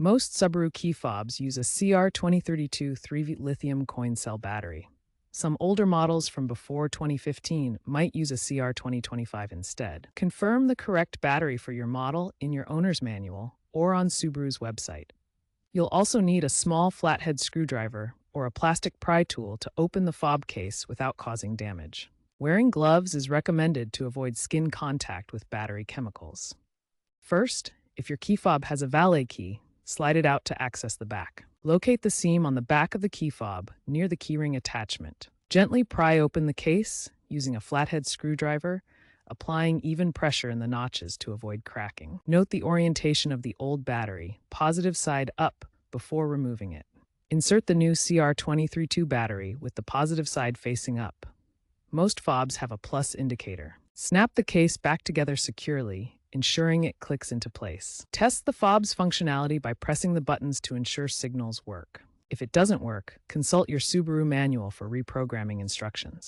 Most Subaru key fobs use a CR2032 3V lithium coin cell battery. Some older models from before 2015 might use a CR2025 instead. Confirm the correct battery for your model in your owner's manual or on Subaru's website. You'll also need a small flathead screwdriver or a plastic pry tool to open the fob case without causing damage. Wearing gloves is recommended to avoid skin contact with battery chemicals. First, if your key fob has a valet key, slide it out to access the back. Locate the seam on the back of the key fob near the keyring attachment. Gently pry open the case using a flathead screwdriver, applying even pressure in the notches to avoid cracking. Note the orientation of the old battery, positive side up, before removing it. Insert the new CR2032 battery with the positive side facing up. Most fobs have a plus indicator. Snap the case back together securely, ensuring it clicks into place. Test the fob's functionality by pressing the buttons to ensure signals work. If it doesn't work, consult your Subaru manual for reprogramming instructions.